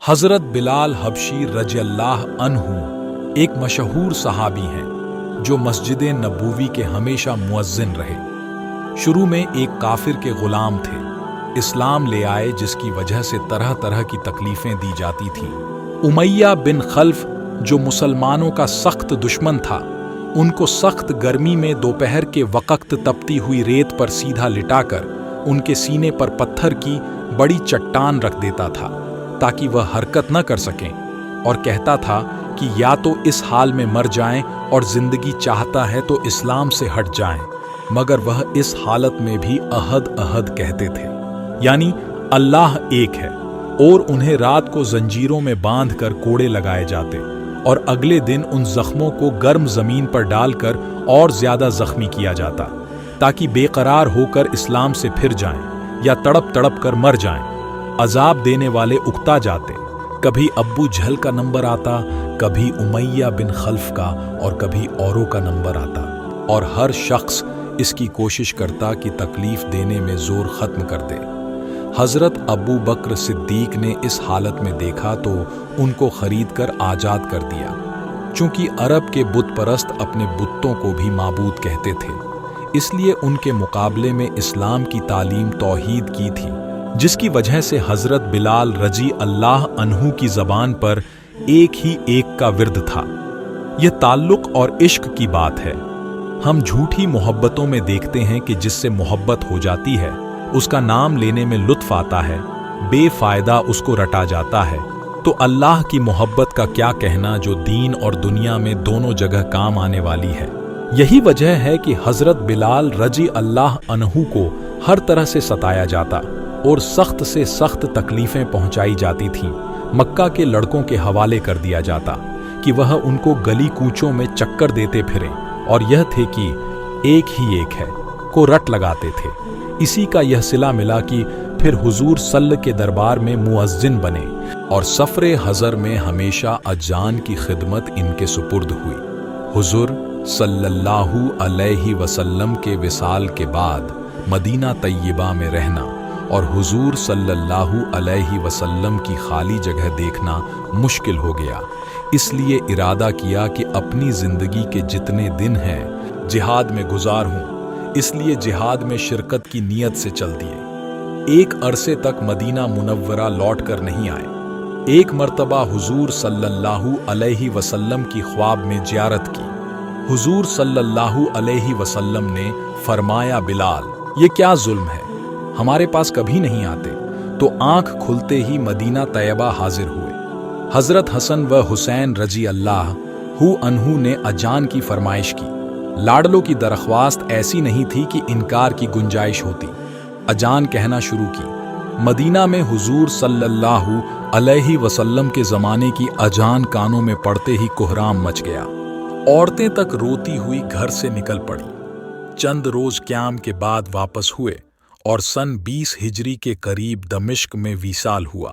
हज़रत बिलाल हबशी रज़ियल्लाहु अन्हु एक मशहूर सहाबी हैं जो मस्जिद नबूवी के हमेशा मुअज्जिन रहे। शुरू में एक काफिर के गुलाम थे, इस्लाम ले आए जिसकी वजह से तरह तरह की तकलीफें दी जाती थीं। उमैया बिन खल्फ जो मुसलमानों का सख्त दुश्मन था, उनको सख्त गर्मी में दोपहर के वक़्त तपती हुई रेत पर सीधा लिटाकर उनके सीने पर पत्थर की बड़ी चट्टान रख देता था ताकि वह हरकत न कर सकें, और कहता था कि या तो इस हाल में मर जाएं और जिंदगी चाहता है तो इस्लाम से हट जाएं, मगर वह इस हालत में भी अहद अहद कहते थे, यानी अल्लाह एक है। और उन्हें रात को जंजीरों में बांधकर कोड़े लगाए जाते और अगले दिन उन जख्मों को गर्म जमीन पर डालकर और ज्यादा जख्मी किया जाता ताकि बेकरार होकर इस्लाम से फिर जाएं या तड़प तड़प कर मर जाएं। अजाब देने वाले उकता जाते, कभी अब्बू जहल का नंबर आता, कभी उमैया बिन खल्फ का और कभी औरों का नंबर आता, और हर शख्स इसकी कोशिश करता कि तकलीफ देने में जोर खत्म कर दे। हजरत अबू बकर सिद्दीक ने इस हालत में देखा तो उनको खरीद कर आजाद कर दिया। चूंकि अरब के बुत परस्त अपने बुतों को भी माबूद कहते थे, इसलिए उनके मुकाबले में इस्लाम की तालीम तौहीद की थी, जिसकी वजह से हजरत बिलाल रजी अल्लाह अन्हु की जबान पर एक ही एक का विर्द था। यह ताल्लुक और इश्क की बात है। हम झूठी मोहब्बतों में देखते हैं कि जिससे मोहब्बत हो जाती है उसका नाम लेने में लुत्फ आता है, बेफायदा उसको रटा जाता है। तो अल्लाह की मोहब्बत का क्या कहना जो दीन और दुनिया में दोनों जगह काम आने वाली है। यही वजह है कि हजरत बिलाल रजी अल्लाह अन्हु को हर तरह से सताया जाता और सख्त से सख्त तकलीफें पहुंचाई जाती थीं। मक्का के लड़कों के हवाले कर दिया जाता कि वह उनको गली कूचों में चक्कर देते फिरें, और यह थे कि एक ही एक है को रट लगाते थे। इसी का यह सिला मिला कि फिर हुजूर सल्लल्लाहु के दरबार में मुअज्जिन बने और सफरे हजर में हमेशा अजान की खिदमत इनके सुपुर्द हुई। हुजूर सल्लल्लाहु अलैहि वसल्लम के विसाल के बाद मदीना तैयबा में रहना और हुजूर सल्लल्लाहु अलैहि वसल्लम की खाली जगह देखना मुश्किल हो गया। इसलिए इरादा किया कि अपनी जिंदगी के जितने दिन हैं जिहाद में गुजार हूं, इसलिए जिहाद में शिरकत की नीयत से चल दिए। एक अरसे तक मदीना मुनव्वरा लौट कर नहीं आए। एक मर्तबा हुजूर सल्लल्लाहु अलैहि वसल्लम की ख्वाब में जियारत की। हुजूर सल्लल्लाहु अलैहि वसल्लम ने फरमाया, बिलाल ये क्या जुल्म है, हमारे पास कभी नहीं आते। तो आंख खुलते ही मदीना तैयबा हाजिर हुए। हजरत हसन व हुसैन रजी अल्लाहु अन्हु ने अजान की फरमाइश की। लाडलों की दरख्वास्त ऐसी नहीं थी कि इनकार की गुंजाइश होती। अजान कहना शुरू की। मदीना में हुजूर सल्लल्लाहु अलैहि वसल्लम के ज़माने की अजान कानों में पड़ते ही कोहराम मच गया। औरतें तक रोती हुई घर से निकल पड़ी। चंद रोज क़याम के बाद वापस हुए और सन 20 हिजरी के करीब दमिश्क में विसाल हुआ।